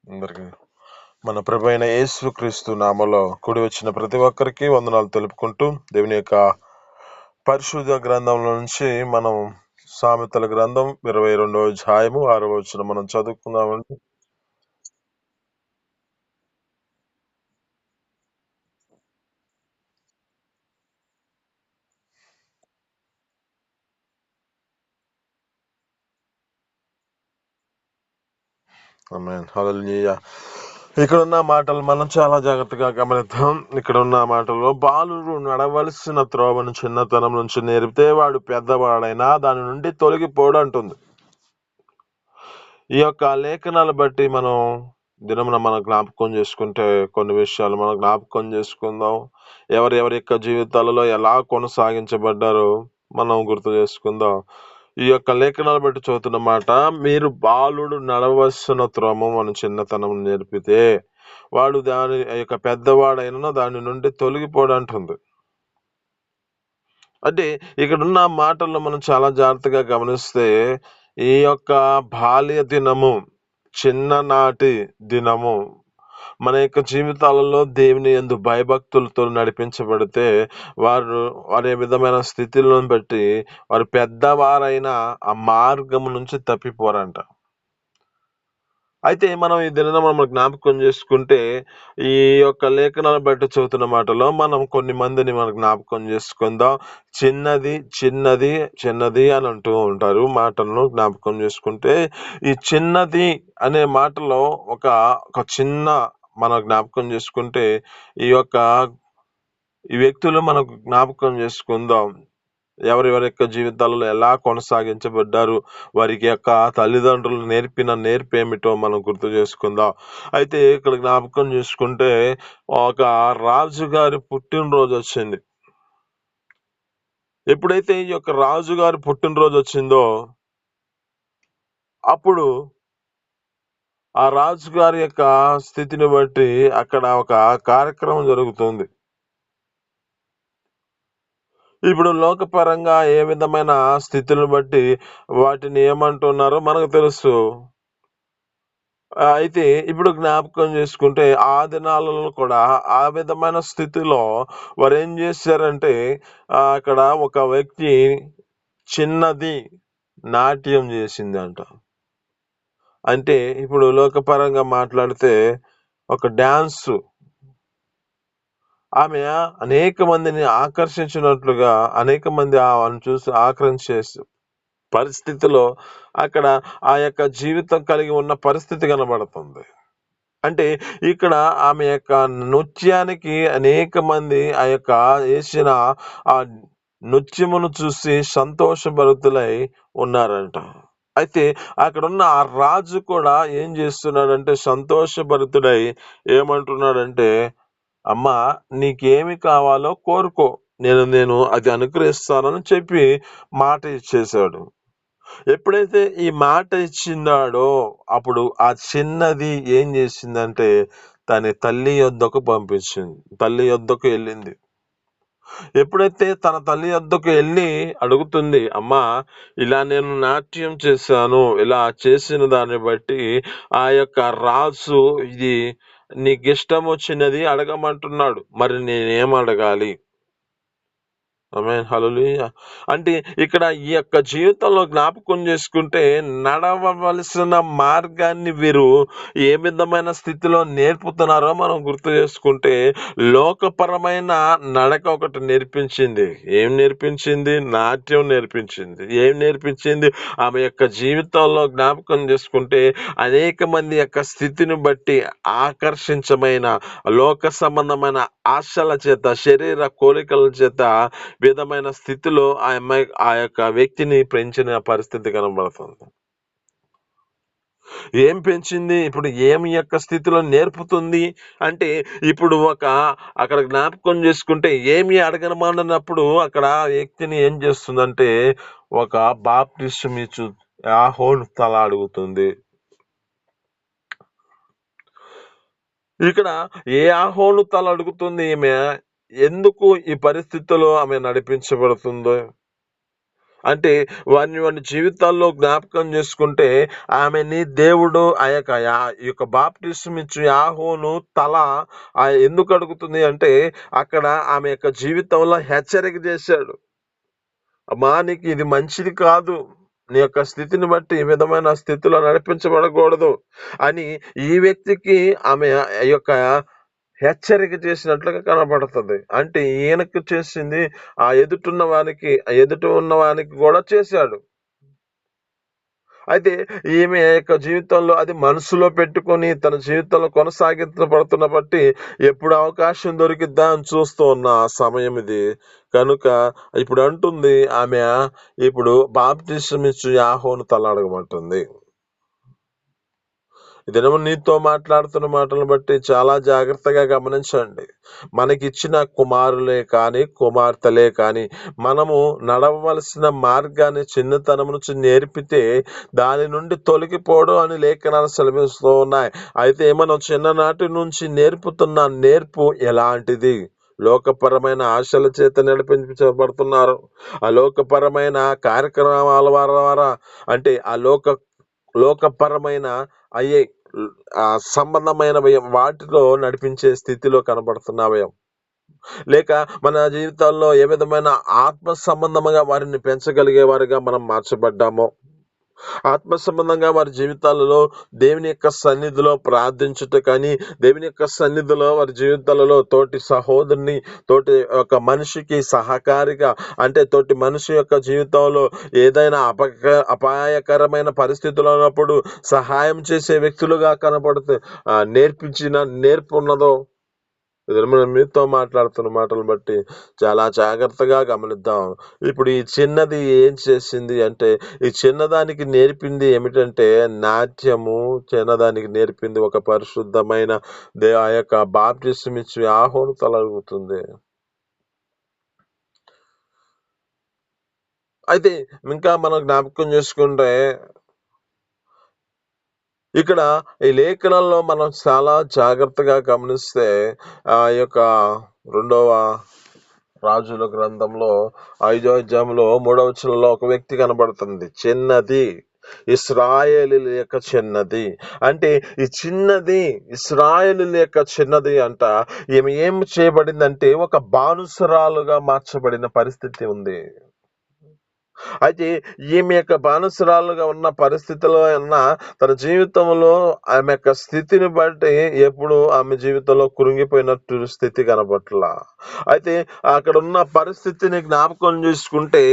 అందరికీ మన ప్రభువైన యేసుక్రీస్తు నామములో కూడి వచ్చిన ప్రతి ఒక్కరికి వందనాలు తెలుపుకుంటూ దేవుని యొక్క పరిశుద్ధ గ్రంథంలో నుంచి మనం సామెతల గ్రంథం 22వ అధ్యాయము 6వ వచనం మనం చదువుకుందామండి. ఆమేన్. హల్లెలూయా. ఇక్కడ ఉన్న మాటలు మనం చాలా జాగ్రత్తగా గమనిద్దాం. ఇక్కడ ఉన్న మాటల్లో బాలురు నడవలసిన త్రోవను చిన్నతనం నుంచి నేర్పితే వాడు పెద్దవాడైనా దాని నుండి తొలగిపోడు అంటుంది. ఈ యొక్క లేఖనాలు బట్టి మనం దినమున మనం జ్ఞాపకం చేసుకుంటే కొన్ని విషయాలు మనం జ్ఞాపకం చేసుకుందాం. ఎవరెవరి యొక్క జీవితాలలో ఎలా కొనసాగించబడ్డారో మనం గుర్తు చేసుకుందాం. ఈ యొక్క లేఖనాలు బట్టి చదువుతున్న మాట, మీరు బాలుడు నడవలసిన త్రోమం అని చిన్నతనం నేర్పితే వాడు దాని యొక్క పెద్దవాడైన దాని నుండి తొలగిపోడు అంటుంది. అంటే ఇక్కడున్న మాటల్లో మనం చాలా జాగ్రత్తగా గమనిస్తే ఈ యొక్క బాల్య దినము, చిన్ననాటి దినము మన యొక్క జీవితాలలో దేవుని యందు భయభక్తులతో నడిపించబడితే వారి విధమైన స్థితిలను బట్టి వారు పెద్దవారైన ఆ మార్గం నుంచి తప్పిపోరంట. అయితే మనం ఈ దిన మనం జ్ఞాపకం చేసుకుంటే ఈ యొక్క లేఖనాలు బట్టి చదువుతున్న మాటలో మనం కొన్ని మందిని మనం జ్ఞాపకం చేసుకుందాం. చిన్నది చిన్నది చిన్నది అని అంటూ ఉంటారు. మాటలను జ్ఞాపకం చేసుకుంటే ఈ చిన్నది అనే మాటలో ఒక చిన్న మనం జ్ఞాపకం చేసుకుంటే ఈ వ్యక్తులు మనకు జ్ఞాపకం చేసుకుందాం. ఎవరెవరి యొక్క జీవితాలలో ఎలా కొనసాగించబడ్డారు, వారికి యొక్క తల్లిదండ్రులు నేర్పిన నేర్పేమిటో మనం గుర్తు చేసుకుందాం. అయితే ఇక్కడ జ్ఞాపకం చేసుకుంటే ఒక రాజుగారి పుట్టినరోజు వచ్చింది. ఎప్పుడైతే ఈ యొక్క రాజుగారి పుట్టినరోజు వచ్చిందో అప్పుడు ఆ రాజుగారి యొక్క స్థితిని బట్టి అక్కడ ఒక కార్యక్రమం జరుగుతుంది. ఇప్పుడు లోకపరంగా ఏ విధమైన స్థితులను బట్టి వాటిని ఏమంటున్నారో మనకు తెలుసు. అయితే ఇప్పుడు జ్ఞాపకం చేసుకుంటే ఆ దినాలలో కూడా ఆ విధమైన స్థితిలో వారు ఏం చేశారంటే అక్కడ ఒక వ్యక్తి చిన్నది నాట్యం చేసిందంట. అంటే ఇప్పుడు లోకపరంగా మాట్లాడితే ఒక డాన్స్ ఆమె అనేక మందిని ఆకర్షించినట్లుగా అనేక మంది ఆమెను చూసి ఆకర్షించే పరిస్థితిలో అక్కడ ఆ యొక్క జీవితం కలిగి ఉన్న పరిస్థితి కనబడుతుంది. అంటే ఇక్కడ ఆమె యొక్క నృత్యానికి అనేక మంది ఆ యొక్క వేసిన ఆ నృత్యమును చూసి సంతోషభరితులై ఉన్నారంట. అయితే అక్కడున్న ఆ రాజు కూడా ఏం చేస్తున్నాడంటే సంతోషభరితుడై ఏమంటున్నాడంటే, అమ్మా నీకేమి కావాలో కోరుకో, నేను అది అనుగ్రహిస్తానని చెప్పి మాట ఇచ్చేశాడు. ఎప్పుడైతే ఈ మాట ఇచ్చినాడో అప్పుడు ఆ చిన్నది ఏం చేసిందంటే తన తల్లి యొద్దకు పంపించింది. తల్లి యొద్దకు వెళ్ళింది. ఎప్పుడైతే తన తల్లి యొద్దకు వెళ్ళి అడుగుతుంది, అమ్మా ఇలా నేను నాట్యం చేశాను, ఇలా చేసిన దాన్ని బట్టి ఆ యొక్క రాజు ఇది నీకు ఇష్టం వచ్చినది అడగమంటున్నాడు, మరి నేనేం అడగాలి? ఆమేన్. హల్లెలూయా. అంటే ఇక్కడ ఈ యొక్క జీవితంలో జ్ఞాపకం చేసుకుంటే నడవవలసిన మార్గాన్ని వీరు ఏ విధమైన స్థితిలో నేర్పుతున్నారో మనం గుర్తు చేసుకుంటే లోకపరమైన నడక ఒకటి నేర్పించింది. ఏం నేర్పించింది? నాట్యం నేర్పించింది. ఏం నేర్పించింది? ఆమె యొక్క జీవితంలో జ్ఞాపకం చేసుకుంటే అనేక మంది యొక్క స్థితిని బట్టి ఆకర్షించమైన లోక సంబంధమైన ఆశల చేత, శరీర కోరికల చేత విధమైన స్థితిలో ఆ యొక్క వ్యక్తిని పెంచిన పరిస్థితి కనబడుతుంది. ఏం పెంచింది? ఇప్పుడు ఏమి యొక్క స్థితిలో నేర్పుతుంది అంటే ఇప్పుడు అక్కడ జ్ఞాపకం చేసుకుంటే ఏమి అడగనమానప్పుడు అక్కడ వ్యక్తిని ఏం చేస్తుందంటే ఒక బాప్టిస్మ్ ఇచ్చు తల అడుగుతుంది. ఇక్కడ ఏ తల అడుగుతుంది ఈమె? ఎందుకు ఈ పరిస్థితిలో ఆమె నడిపించబడుతుందో అంటే వారి జీవితాల్లో జ్ఞాపకం చేసుకుంటే ఆమెని దేవుడు ఈ యొక్క బాప్టిసం ఇచ్చి యాహోను తల ఎందుకు అడుగుతుంది అంటే అక్కడ ఆమె యొక్క జీవితంలో హెచ్చరిక చేశాడు. అమ్మా, నీకు ఇది మంచిది కాదు, నీ యొక్క స్థితిని బట్టి ఈ విధమైన స్థితిలో నడిపించబడకూడదు అని ఈ వ్యక్తికి ఆమె యొక్క హెచ్చరిక చేసినట్లుగా కనబడుతుంది. అంటే ఈయనకు చేసింది ఎదుట ఉన్న వానికి కూడా చేశాడు. అయితే ఈమె యొక్క జీవితంలో అది మనసులో పెట్టుకొని తన జీవితంలో కొనసాగించబడుతున్న బట్టి ఎప్పుడు అవకాశం దొరికిద్దా అని చూస్తూ ఉన్న సమయం ఇది. కనుక ఇప్పుడు అంటుంది ఆమె, ఇప్పుడు బాప్టిసం ఇచ్చు యాహోను తలాడగమంటుంది. ఈ దినము నీతో మాట్లాడుతున్న మాటలను బట్టి చాలా జాగ్రత్తగా గమనించండి. మనకిచ్చిన కుమారులే కానీ కుమార్తెలే కానీ మనము నడవవలసిన మార్గాన్ని చిన్నతనం నుంచి నేర్పితే దాని నుండి తొలగిపోవడం అని లేఖనాలు సెలవిస్తూ ఉన్నాయి. అయితే మనం చిన్ననాటి నుంచి నేర్పుతున్న నేర్పు ఎలాంటిది? లోకపరమైన ఆశల చేత నడిపించబడుతున్నారు. ఆ లోకపరమైన కార్యక్రమాల ద్వారా అంటే ఆ లోకపరమైన అయ్యే సంబంధమైన వాటిలో నడిపించే స్థితిలో కనబడుతున్నావే, లేక మన జీవితాల్లో ఏ విధమైన ఆత్మ సంబంధంగా వారిని పెంచగలిగే వారిగా మనం మార్చబడ్డామో, ఆత్మ సంబంధంగా వారి జీవితాలలో దేవుని యొక్క సన్నిధిలో ప్రార్థించుట కానీ, దేవుని యొక్క సన్నిధిలో వారి జీవితాలలో తోటి సహోదరుని, తోటి ఒక మనిషికి సహకారిగా అంటే తోటి మనిషి యొక్క జీవితంలో ఏదైనా అపాయకరమైన పరిస్థితులు ఉన్నప్పుడు సహాయం చేసే వ్యక్తులుగా కనబడుతూ నేర్పించిన నేర్పు ఉన్నదో, మనం మీతో మాట్లాడుతున్న మాటలు బట్టి చాలా జాగ్రత్తగా గమనిద్దాం. ఇప్పుడు ఈ చిన్నది ఏం చేసింది అంటే, ఈ చిన్నదానికి నేర్పింది ఏమిటంటే నాట్యము. చిన్నదానికి నేర్పింది ఒక పరిశుద్ధమైన ఆ యొక్క బాప్టిసం ఇచ్చి ఆహ్వానం తొలగుతుంది. అయితే ఇంకా మనం జ్ఞాపకం చేసుకుంటే ఇక్కడ ఈ లేఖనాల్లో మనం చాలా జాగ్రత్తగా గమనిస్తే ఆ యొక్క 2వ రాజుల గ్రంథంలో 5వ అధ్యాయంలో 3వ వచనంలో ఒక వ్యక్తి కనబడుతుంది, చిన్నది, ఇశ్రాయేలీయుల యొక్క చిన్నది. అంటే ఈ చిన్నది ఇశ్రాయేలీయుల యొక్క చిన్నది అంట. ఈమె ఏం చేయబడిందంటే ఒక బానిసరాలుగా మార్చబడిన పరిస్థితి ఉంది. అయితే ఈమె యొక్క బానిసరాలుగా ఉన్న పరిస్థితిలో తన జీవితంలో ఆమె యొక్క స్థితిని బట్టి ఎప్పుడు ఆమె జీవితంలో కృంగిపోయినట్టు స్థితి కనబట్ల. అయితే అక్కడ ఉన్న పరిస్థితిని జ్ఞాపకం చేసుకుంటే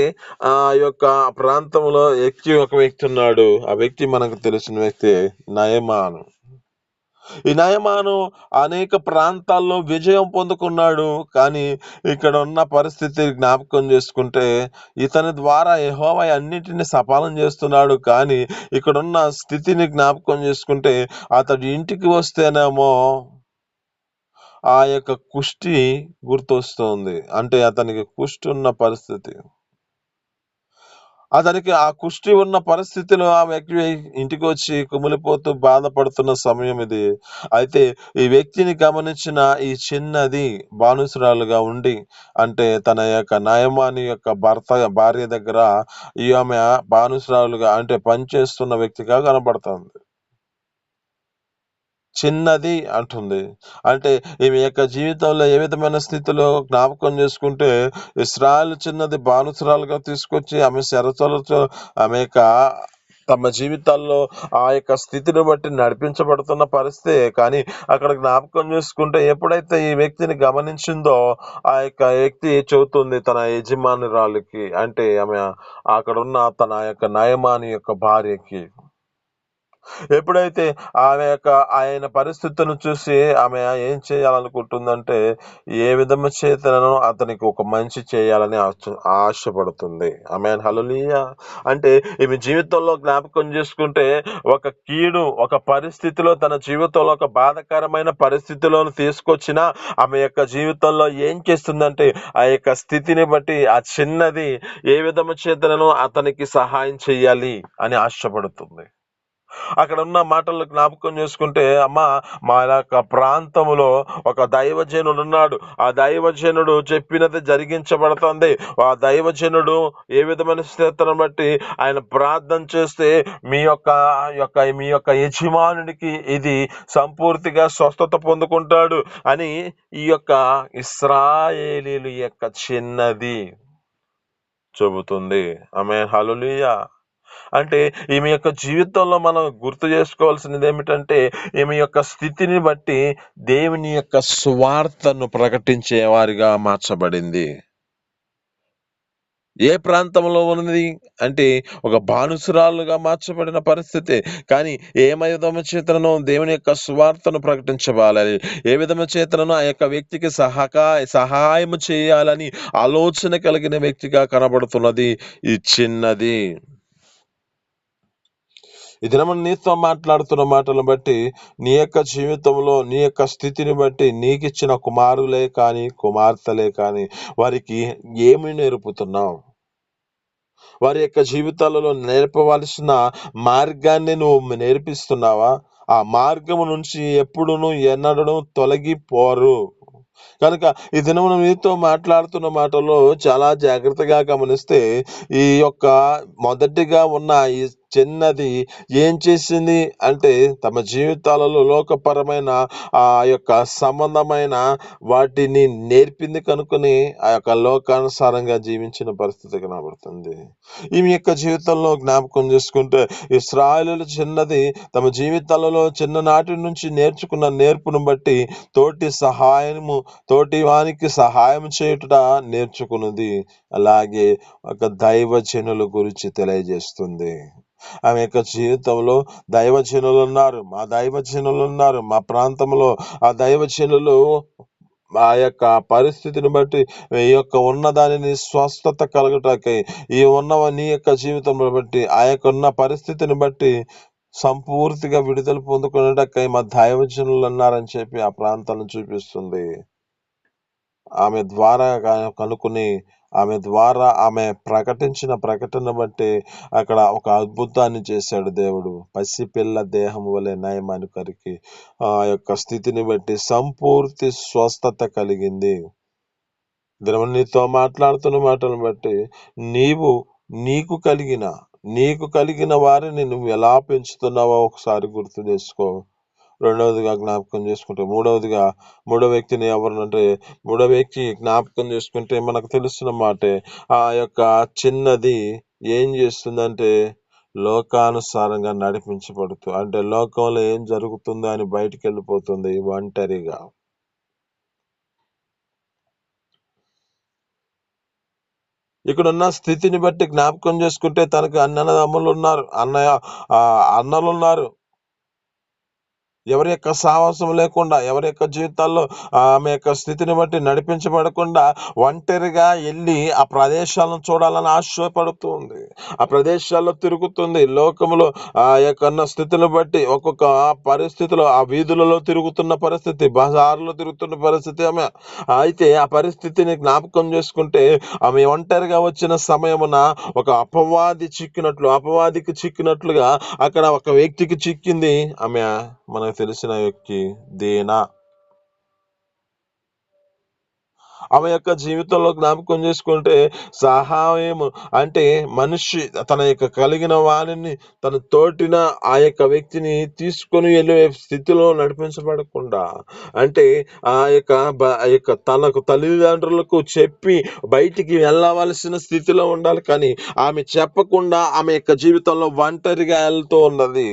ఆ యొక్క ప్రాంతంలో ఒక వ్యక్తి ఉన్నాడు. ఆ వ్యక్తి మనకు తెలిసిన వ్యక్తి నయమాను. ఈ నయమాను అనేక ప్రాంతాల్లో విజయం పొందుకున్నాడు. కానీ ఇక్కడ ఉన్న పరిస్థితి జ్ఞాపకం చేసుకుంటే ఇతని ద్వారా యెహోవా అన్నిటిని సఫలం చేస్తున్నాడు. కానీ ఇక్కడున్న స్థితిని జ్ఞాపకం చేసుకుంటే అతడు ఇంటికి వస్తేనేమో ఆ యొక్క కుష్టి గుర్తొస్తుంది. అంటే అతనికి కుష్టి ఉన్న పరిస్థితి. అతనికి ఆ కుష్టి ఉన్న పరిస్థితిలో ఆ వ్యక్తి ఇంటికి వచ్చి కుమిలిపోతూ బాధపడుతున్న సమయం ఇది. అయితే ఈ వ్యక్తిని గమనించిన ఈ చిన్నది బానిసరాలుగా ఉండి అంటే తన యొక్క నయమాని యొక్క భార్య దగ్గర ఆమె బానిసరాలుగా అంటే పనిచేస్తున్న వ్యక్తిగా కనబడుతుంది. చిన్నది అంటుంది. అంటే ఈమె యొక్క జీవితంలో ఏ విధమైన స్థితిలో జ్ఞాపకం చేసుకుంటే ఇశ్రాయేలు చిన్నది బానిసరాలుగా తీసుకొచ్చి ఆమె చెరసాలతో ఆమె యొక్క తమ జీవితాల్లో ఆ యొక్క స్థితిని బట్టి నడిపించబడుతున్న పరిస్థితి. కానీ అక్కడ జ్ఞాపకం చేసుకుంటే ఎప్పుడైతే ఈ వ్యక్తిని గమనించిందో ఆ యొక్క వ్యక్తి చెబుతుంది తన యజమానురాలికి, అంటే ఆమె అక్కడున్న తన యొక్క నయమాని యొక్క భార్యకి. ఎప్పుడైతే ఆయన పరిస్థితులను చూసి ఆమె ఏం చేయాలనుకుంటుందంటే ఏ విధము చేతనో అతనికి ఒక మంచి చేయాలని ఆశపడుతుంది. ఆమేన్, హల్లెలూయా. అంటే ఈమె జీవితంలో జ్ఞాపకం చేసుకుంటే ఒక పరిస్థితిలో తన జీవితంలో ఒక బాధాకరమైన పరిస్థితిలోను తీసుకొచ్చిన ఆమె యొక్క జీవితంలో ఏం చేస్తుందంటే ఆ యొక్క స్థితిని బట్టి ఆ చిన్నది ఏ విధము చేతనో అతనికి సహాయం చెయ్యాలి అని ఆశపడుతుంది. అక్కడ ఉన్న మాటలు జ్ఞాపకం చేసుకుంటే, అమ్మా మా యొక్క ప్రాంతములో ఒక దైవజనుడు ఉన్నాడు, ఆ దైవజనుడు చెప్పినది జరిగించబడుతుంది. ఆ దైవజనుడు ఏ విధమైన స్థితిని బట్టి ఆయన ప్రార్థన చేస్తే మీ యొక్క యజమానునికి ఇది సంపూర్తిగా స్వస్థత పొందుకుంటాడు అని ఈ యొక్క ఇశ్రాయేలీలు యొక్క చిన్నది చెబుతుంది. ఆమేన్, హల్లెలూయా. అంటే ఈమె యొక్క జీవితంలో మనం గుర్తు చేసుకోవాల్సినది ఏమిటంటే, ఈమె యొక్క స్థితిని బట్టి దేవుని యొక్క సువార్తను ప్రకటించే వారిగా మార్చబడింది. ఏ ప్రాంతంలో ఉన్నది అంటే, ఒక బానిసరాలుగా మార్చబడిన పరిస్థితి. కానీ ఏ విధము చేతనో దేవుని యొక్క సువార్తను ప్రకటించబాలని, ఏ విధము చేతనో ఆ యొక్క వ్యక్తికి సహాయం చేయాలని ఆలోచన కలిగిన వ్యక్తిగా కనబడుతున్నది ఈ చిన్నది. ఈ దినము నీతో మాట్లాడుతున్న మాటలను బట్టి, నీ యొక్క జీవితంలో నీ యొక్క స్థితిని బట్టి నీకిచ్చిన కుమారులే కానీ కుమార్తెలే కానీ వారికి ఏమి నేర్పుతున్నావు? వారి యొక్క జీవితాలలో నేర్పవలసిన మార్గాన్ని నువ్వు నేర్పిస్తున్నావా? ఆ మార్గము నుంచి ఎప్పుడును ఎన్నడూ తొలగిపోరు. కనుక ఈ దినమున మీతో మాట్లాడుతున్న మాటల్లో చాలా జాగ్రత్తగా గమనిస్తే, ఈ యొక్క మొదటిగా ఉన్న ఈ చిన్నది ఏం చేసింది అంటే, తమ జీవితాలలో లోకపరమైన ఆ యొక్క సంబంధమైన వాటిని నేర్పింది కనుకొని ఆ యొక్క లోకానుసారంగా జీవించిన పరిస్థితి కనబడుతుంది. ఈమె యొక్క జీవితంలో జ్ఞాపకం చేసుకుంటే, ఇశ్రాయేలీయుల చిన్నది తమ జీవితాలలో చిన్ననాటి నుంచి నేర్చుకున్న నేర్పును బట్టి తోటి వానికి సహాయం చేయుట నేర్చుకున్నది. అలాగే ఒక దైవజనుల గురించి తెలియజేస్తుంది. ఆమె యొక్క జీవితంలో దైవజనులు ఉన్నారు మా ప్రాంతంలో. ఆ దైవజనులు ఆ యొక్క పరిస్థితిని బట్టి ఈ యొక్క ఉన్నదానిని స్వస్థత కలుగుటకై, ఈ నీ యొక్క జీవితంలో బట్టి ఆ యొక్క ఉన్న పరిస్థితిని బట్టి సంపూర్తిగా విడుదల పొందుకునేటకై మా దైవజనులు ఉన్నారని చెప్పి ఆ ప్రాంతాలను చూపిస్తుంది. ఆమె ద్వారా కనుక్కుని ఆమె ప్రకటించిన ప్రకటన బట్టి అక్కడ ఒక అద్భుతాన్ని చేశాడు దేవుడు. పసిపిల్ల దేహం వలె నయమాను కరికి ఆ యొక్క స్థితిని బట్టి సంపూర్తి స్వస్థత కలిగింది. నీతో మాట్లాడుతున్న మాటలను బట్టి నీకు కలిగిన వారిని నువ్వు ఎలా పెంచుతున్నావో ఒకసారి గుర్తు చేసుకో. రెండవదిగా జ్ఞాపకం చేసుకుంటే మూడో వ్యక్తిని ఎవరినంటే, మూడో వ్యక్తి జ్ఞాపకం చేసుకుంటే మనకు తెలుస్తున్న మాటే, ఆ యొక్క చిన్నది ఏం చేస్తుందంటే లోకానుసారంగా నడిపించబడుతూ, అంటే లోకంలో ఏం జరుగుతుందో అని బయటికి వెళ్ళిపోతుంది ఒంటరిగా. ఇక్కడున్న స్థితిని బట్టి జ్ఞాపకం చేసుకుంటే తనకు అన్నలున్నారు. ఎవరి యొక్క సాహసం లేకుండా, ఎవరి యొక్క జీవితాల్లో ఆమె యొక్క స్థితిని బట్టి నడిపించబడకుండా ఒంటరిగా వెళ్ళి ఆ ప్రదేశాలను చూడాలని ఆశపడుతుంది. ఆ ప్రదేశాల్లో తిరుగుతుంది. లోకములో ఆ యొక్క స్థితిని బట్టి ఒక్కొక్క పరిస్థితిలో ఆ వీధులలో తిరుగుతున్న పరిస్థితి, బజార్లో తిరుగుతున్న పరిస్థితి ఆమె. అయితే ఆ పరిస్థితిని జ్ఞాపకం చేసుకుంటే, ఆమె ఒంటరిగా వచ్చిన సమయమున ఒక అపవాదికి చిక్కినట్లుగా అక్కడ ఒక వ్యక్తికి చిక్కింది. ఆమె మనకు తెలిసిన వ్యక్తి దీనా. ఆమె యొక్క జీవితంలో జ్ఞాపకం చేసుకుంటే, సహాయం అంటే మనిషి తన యొక్క కలిగిన వారిని తన తోటిన ఆ యొక్క వ్యక్తిని తీసుకొని వెళ్ళే స్థితిలో నడిపించబడకుండా, అంటే ఆ యొక్క తనకు తల్లిదండ్రులకు చెప్పి బయటికి వెళ్ళవలసిన స్థితిలో ఉండాలి. కానీ ఆమె చెప్పకుండా ఆమె యొక్క జీవితంలో ఒంటరిగా వెళ్తూ ఉన్నది.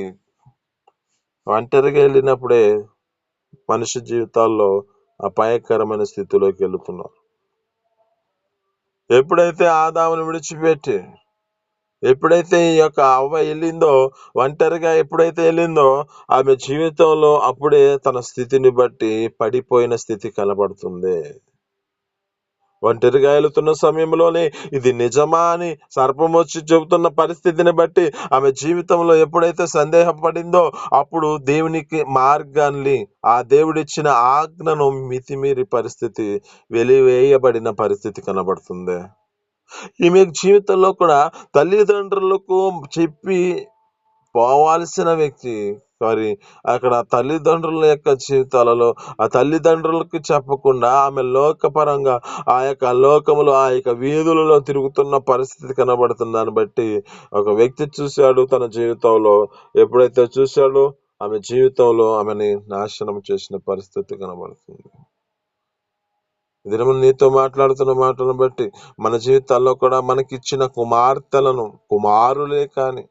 ఒంటరిగా వెళ్ళినప్పుడే మనిషి జీవితాల్లో అపాయకరమైన స్థితిలోకి వెళుతున్నారు. ఎప్పుడైతే ఈ యొక్క అవ్వ వెళ్ళిందో, ఒంటరిగా ఎప్పుడైతే వెళ్ళిందో, ఆమె జీవితంలో అప్పుడే తన స్థితిని బట్టి పడిపోయిన స్థితి కనబడుతుంది. ఒంటరిగా వెళుతున్న సమయంలోనే ఇది నిజమా అని సర్పం వచ్చి చెబుతున్న పరిస్థితిని బట్టి ఆమె జీవితంలో ఎప్పుడైతే సందేహపడిందో, అప్పుడు దేవునికి మార్గాన్ని, ఆ దేవుడిచ్చిన ఆజ్ఞను మితిమీరి పరిస్థితి, వెలివేయబడిన పరిస్థితి కనబడుతుంది. ఈమె జీవితంలో కూడా తల్లిదండ్రులకు చెప్పి పోవాల్సిన వ్యక్తి మరి అక్కడ తల్లిదండ్రుల యొక్క జీవితాలలో ఆ తల్లిదండ్రులకు చెప్పకుండా ఆమె లోకపరంగా ఆ యొక్క లోకములో ఆ యొక్క వీధులలో తిరుగుతున్న పరిస్థితి కనబడుతుంది. దాన్ని బట్టి ఒక వ్యక్తి చూశాడు తన జీవితంలో, ఎప్పుడైతే చూశాడో ఆమె జీవితంలో ఆమెని నాశనం చేసిన పరిస్థితి కనబడుతుంది. దినము నీతో మాట్లాడుతున్న మాటలను బట్టి మన జీవితాల్లో కూడా మనకిచ్చిన కుమార్తెలను కుమారులే కాని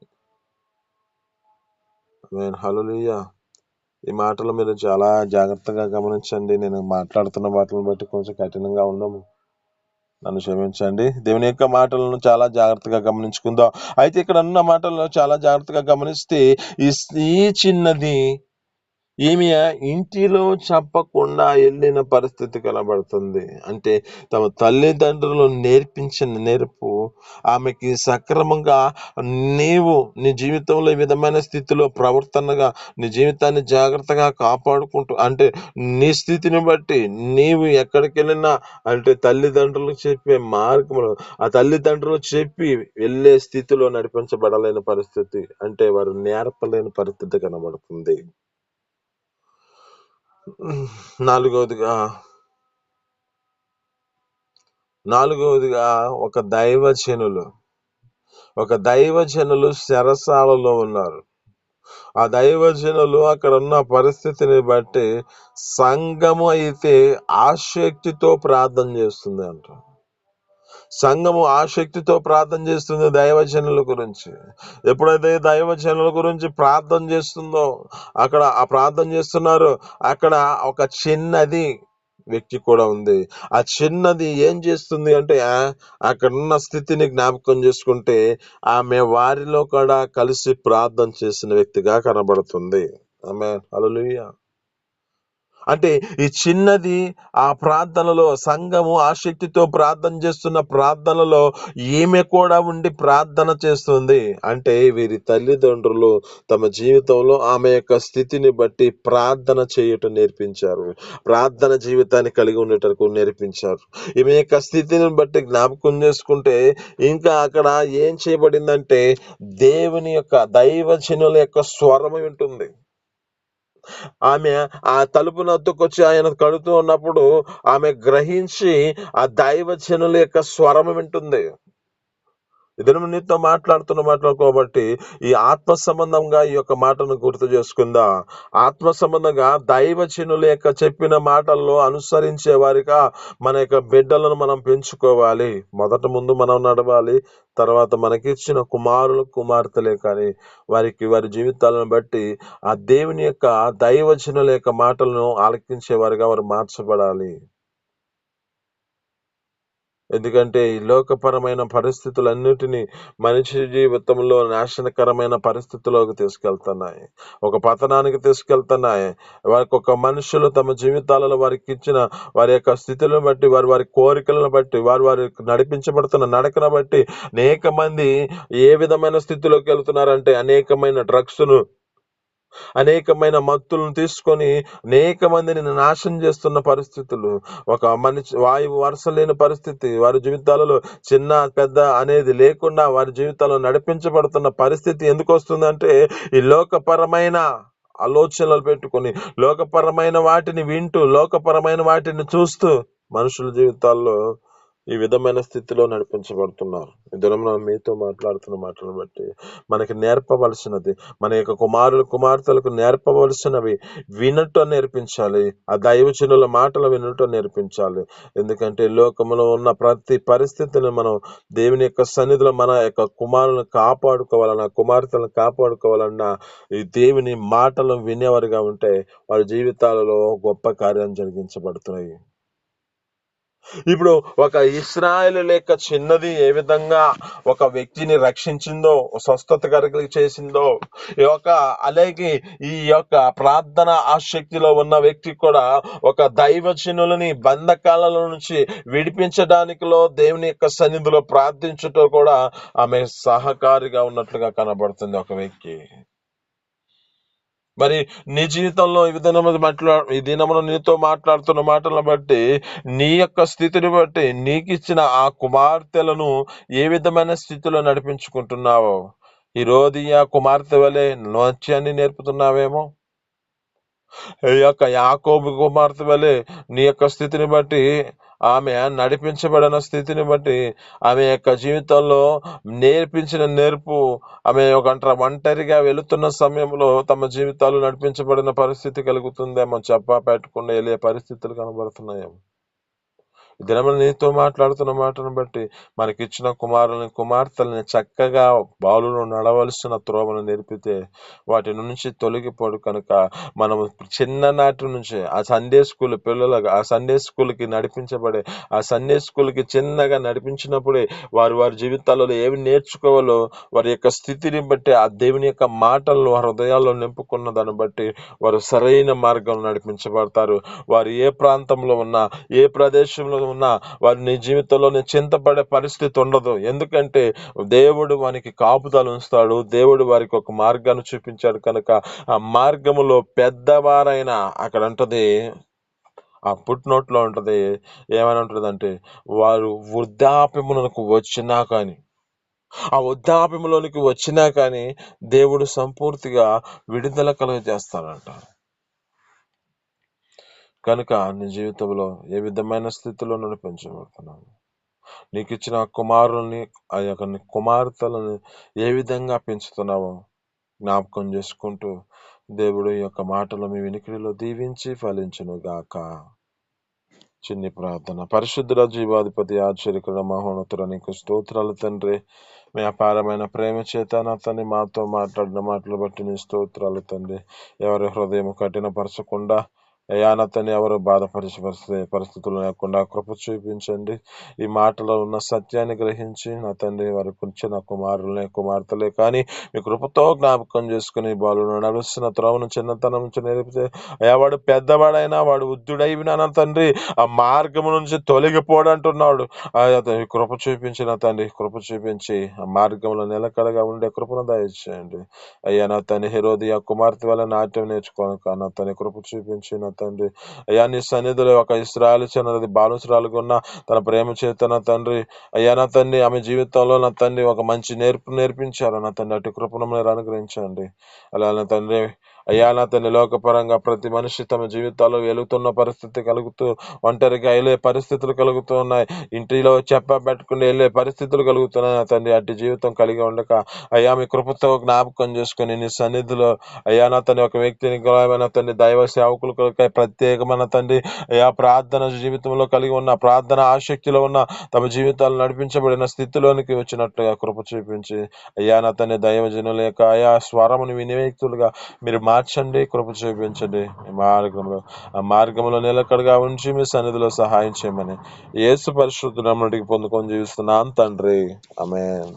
హల్లెలూయా. ఈ మాటలు మీరు చాలా జాగ్రత్తగా గమనించండి. నేను మాట్లాడుతున్న మాటలను బట్టి కొంచెం కఠినంగా ఉన్నాము, నన్ను క్షమించండి. దేవుని యొక్క మాటలను చాలా జాగ్రత్తగా గమనించుకుందాం. అయితే ఇక్కడ ఉన్న మాటలను చాలా జాగ్రత్తగా గమనిస్తే ఈ చిన్నది ఈమె ఇంటిలో చెప్పకుండా వెళ్ళిన పరిస్థితి కనబడుతుంది. అంటే తమ తల్లిదండ్రులు నేర్పించిన నేర్పు ఆమెకి సక్రమంగా నీవు నీ జీవితంలో ఈ విధమైన స్థితిలో ప్రవర్తనగా నీ జీవితాన్ని జాగ్రత్తగా కాపాడుకుంటూ, అంటే నీ స్థితిని బట్టి నీవు ఎక్కడికి వెళ్ళినా అంటే తల్లిదండ్రులకు చెప్పే మార్గంలో ఆ తల్లిదండ్రులు చెప్పి వెళ్ళే స్థితిలో నడిపించబడలేని పరిస్థితి, అంటే వారు నేర్పలేని పరిస్థితి కనబడుతుంది. నాలుగవదిగా ఒక దైవజనులు చెరసాలలో ఉన్నారు. ఆ దైవజనులు అక్కడ ఉన్న పరిస్థితిని బట్టి సంఘము అయితే ఆసక్తితో ప్రార్థన చేస్తుంది అంట. సంఘము ఆసక్తితో ప్రార్థన చేస్తుంది దైవజనుల గురించి. ఎప్పుడైతే దైవజనుల గురించి ప్రార్థన చేస్తుందో, అక్కడ ఆ ప్రార్థన చేస్తున్నారు, అక్కడ ఒక చిన్నది వ్యక్తి కూడా ఉంది. ఆ చిన్నది ఏం చేస్తుంది అంటే అక్కడున్న స్థితిని జ్ఞాపకం చేసుకుంటే ఆమె వారిలో కూడా కలిసి ప్రార్థన చేసిన వ్యక్తిగా కనబడుతుంది. ఆమేన్, హల్లెలూయా. అంటే ఈ చిన్నది ఆ ప్రార్థనలో సంఘము ఆసక్తితో ప్రార్థన చేస్తున్న ప్రార్థనలో ఈమె కూడా ఉండి ప్రార్థన చేస్తుంది. అంటే వీరి తల్లిదండ్రులు తమ జీవితంలో ఆమె యొక్క స్థితిని బట్టి ప్రార్థన చేయటం నేర్పించారు, ప్రార్థన జీవితాన్ని కలిగి ఉండేటకు నేర్పించారు. ఈమె యొక్క స్థితిని బట్టి జ్ఞాపకం చేసుకుంటే ఇంకా అక్కడ ఏం చేయబడిందంటే దేవుని యొక్క దైవజనుల యొక్క స్వరం వింటుంది. ఆమె ఆ తలుపు నొద్దకొచ్చి ఆయన కడుతూ ఉన్నప్పుడు ఆమె గ్రహించి ఆ దైవజనుల యొక్క స్వరం వింటుంది. ఇద్దరు నీతో మాట్లాడుకోబట్టి ఈ ఆత్మ సంబంధంగా ఈ యొక్క మాటను గుర్తు చేసుకుందా. ఆత్మ సంబంధంగా దైవజనుల యొక్క చెప్పిన మాటల్లో అనుసరించే వారిగా మన యొక్క బిడ్డలను మనం పెంచుకోవాలి. ముందు మనం నడవాలి, తర్వాత మనకిచ్చిన కుమారులు కుమార్తెలే కానీ వారి జీవితాలను బట్టి ఆ దేవుని యొక్క దైవజనుల యొక్క మాటలను ఆలకించే వారిగా వారు మార్చబడాలి. ఎందుకంటే ఈ లోకపరమైన పరిస్థితులన్నిటినీ మనిషి జీవితంలో నాశనకరమైన పరిస్థితుల్లోకి తీసుకెళ్తున్నాయి, ఒక పతనానికి తీసుకెళ్తున్నాయి. ఒక మనుషులు తమ జీవితాలలో వారికి ఇచ్చిన వారి యొక్క స్థితులను బట్టి వారి కోరికలను బట్టి వారి నడిపించబడుతున్న నడకను బట్టి అనేక మంది ఏ విధమైన స్థితిలోకి వెళ్తున్నారంటే అనేకమైన డ్రగ్స్ను, అనేకమైన మత్తులను తీసుకొని అనేక మందిని నాశనం చేస్తున్న పరిస్థితులు, ఒక మనిషి వాయువు వరుస లేని పరిస్థితి, వారి జీవితాలలో చిన్న పెద్ద అనేది లేకుండా వారి జీవితాల్లో నడిపించబడుతున్న పరిస్థితి ఎందుకు వస్తుందంటే ఈ లోకపరమైన ఆలోచనలు పెట్టుకొని, లోకపరమైన వాటిని వింటూ, లోకపరమైన వాటిని చూస్తూ మనుషుల జీవితాల్లో ఈ విధమైన స్థితిలో నడిపించబడుతున్నారు. ఈ దినంలో మీతో మాట్లాడుతున్న మాటలను బట్టి మనకి నేర్పవలసినది, మన యొక్క కుమార్తెలకు నేర్పవలసినవి వినటం నేర్పించాలి. ఆ దైవజనుల మాటలు వినటం నేర్పించాలి. ఎందుకంటే లోకంలో ఉన్న ప్రతి పరిస్థితిని మనం దేవుని యొక్క సన్నిధిలో మన యొక్క కుమారులను కాపాడుకోవాలన్నా, కుమార్తెలను కాపాడుకోవాలన్నా ఈ దేవుని మాటలు వినేవారిగా ఉంటే వారి జీవితాలలో గొప్ప కార్యం జరిగించబడుతున్నాయి. ఇప్పుడు ఒక ఇశ్రాయేలు లేక చిన్నది ఏ విధంగా ఒక వ్యక్తిని రక్షించిందో, స్వస్థత కలిగి చేసిందో, అలాగే ఈ యొక్క ప్రార్థన ఆసక్తిలో ఉన్న వ్యక్తి కూడా ఒక దైవజనులని బంధకాలలో నుంచి విడిపించడానికిలో దేవుని యొక్క సన్నిధిలో ప్రార్థించటం కూడా ఆమె సహకారిగా ఉన్నట్లుగా కనబడుతుంది ఒక వ్యక్తి. మరి నీ జీవితంలో ఈ దినమున నీతో మాట్లాడుతున్న మాటలను బట్టి, నీ యొక్క స్థితిని బట్టి నీకు ఇచ్చిన ఆ కుమార్తెలను ఏ విధమైన స్థితిలో నడిపించుకుంటున్నావో, హెరోదియ కుమార్తె వలె నృత్యాన్ని నేర్పుతున్నావేమో. ఈ యొక్క యాకోబు కుమార్తె వలె నీ యొక్క స్థితిని బట్టి, ఆమె నడిపించబడిన స్థితిని బట్టి, ఆమె యొక్క జీవితంలో నేర్పించిన నేర్పు, ఆమె ఒంటరిగా వెళుతున్న సమయంలో తమ జీవితాలు నడిపించబడిన పరిస్థితి కలుగుతుందేమో. చెప్పా పెట్టకుండా వెళ్ళే పరిస్థితులు కనబడుతున్నాయేమో. దినమున నీతో మాట్లాడుతున్న మాటను బట్టి మనకిచ్చిన కుమారుని కుమార్తెల్ని చక్కగా బాలును నడవలసిన త్రోవను నేర్పితే వాటి నుంచి తొలగిపోడు కనుక మనం చిన్ననాటి నుంచే ఆ సండే స్కూల్ పిల్లలుగా ఆ సండే స్కూల్కి నడిపించబడే ఆ సండే స్కూల్కి చిన్నగా నడిపించినప్పుడే వారి జీవితాలలో ఏమి నేర్చుకోవాలో వారి యొక్క స్థితిని బట్టి ఆ దేవుని యొక్క మాటలను వారి హృదయాల్లో నింపుకున్న దాన్ని బట్టి వారు సరైన మార్గం నడిపించబడతారు. వారు ఏ ప్రాంతంలో ఉన్నా, ఏ ప్రదేశంలో ఉన్నా, వారి నీ జీవితంలోనే చింతపడే పరిస్థితి ఉండదు. ఎందుకంటే దేవుడు వానికి కాపుదలు ఉంచుతాడు. దేవుడు వారికి ఒక మార్గాన్ని చూపించాడు కనుక ఆ మార్గములో పెద్దవారైన అక్కడ ఉంటది, ఆ పుట్నోట్లో ఉంటది, ఏమని ఉంటదంటే వారు వృద్ధాప్యమునకు వచ్చినా కానీ, ఆ వృద్ధాప్యములోనికి వచ్చినా కానీ దేవుడు సంపూర్తిగా విడుదల కలుగజేస్తాడంట. కనుక నీ జీవితంలో ఏ విధమైన స్థితిలో నడిపించబడుతున్నావు, నీకు ఇచ్చిన కుమారుల్ని ఆ యొక్క కుమార్తెలను ఏ విధంగా పెంచుతున్నావో జ్ఞాపకం చేసుకుంటూ దేవుడు ఈ యొక్క మాటలు మీ వినికిడిలో దీవించి ఫలించును గాక. చిన్ని ప్రార్థన. పరిశుద్ధుల జీవాధిపతి ఆశ్చర్యకర మహోన్నతుడ నీకు స్తోత్రాలు తండ్రి. మీ అపారమైన ప్రేమ చేత నా తండ్రి మాతో మాట్లాడిన మాటలు బట్టి నీ స్తోత్రాలు తండ్రి. ఎవరి హృదయం కఠినపరచకుండా అయ్యా నా తండ్రి ఎవరు బాధపరిచే పరిస్థితులు లేకుండా కృప చూపించండి. ఈ మాటలో ఉన్న సత్యాన్ని గ్రహించి నా తండ్రి వారి కూర్చిన కుమారులనే కుమార్తెలే కానీ మీ కృపతో జ్ఞాపకం చేసుకుని బాలును నడుస్తున్న త్రోవను చిన్నతనం నుంచి నేర్పితే అయ్యా వాడు పెద్దవాడైనా వాడు వృద్ధుడైనా నా తండ్రి ఆ మార్గం నుంచి తొలగిపోడంటున్నాడు. కృప చూపించిన తండ్రి, కృప చూపించి ఆ మార్గంలో నిలకడగా ఉండే కృపను దయచేయండి. అయ్యా నా తండ్రి హెరోదియ కుమార్తె వల్ల నాట్యం నేర్చుకోను నా తండ్రి కృప చూపించి నా తండ్రి. అయ్యా నీ సన్నిధిలో ఒక ఇస్రాయలు చిన్నది బాలుసురాలుగా ఉన్న తన ప్రేమ చేత నా తండ్రి, అయ్యా నా తండ్రి ఆమె జీవితంలో నా తండ్రి ఒక మంచి నేర్పించారు నా తండ్రి. అటు కృపను మీరు అనుగ్రహించండి. అలా నా తండ్రి అయ్యా నా తండ్రి లోకపరంగా ప్రతి మనిషి తమ జీవితాల్లో వెలుగుతున్న పరిస్థితి కలుగుతూ ఒంటరిగా వెళ్ళే పరిస్థితులు కలుగుతూ ఉన్నాయి. ఇంటిలో పెట్టుకుని వెళ్ళే పరిస్థితులు కలుగుతున్నాయి నా తండ్రి. అట్టి జీవితం కలిగి ఉండక అయ్యా మీ కృపతో జ్ఞాపకం చేసుకుని నీ సన్నిధిలో అయ్యా నా తండ్రి ఒక వ్యక్తిని నా తండ్రి దైవ సేవకులు ప్రత్యేకమైన తండ్రి అయ్యా ప్రార్థన జీవితంలో కలిగి ఉన్న ప్రార్థన ఆసక్తిలో ఉన్న తమ జీవితాలు నడిపించబడిన స్థితిలోనికి వచ్చినట్లుగా కృప చూపించి అయ్యా నా తండ్రి దైవజనుల యొక్క అయా స్వరముని వినే వ్యక్తులుగా మీరు మార్చండి, కృప చూపించండి. ఆ మార్గంలో నిలకడగా ఉంచి మీ సన్నిధిలో సహాయం చేయమని యేసు పరిశుద్ధ నామమున పొందుకొని జీవిస్తున్నాను తండ్రి. ఆమేన్.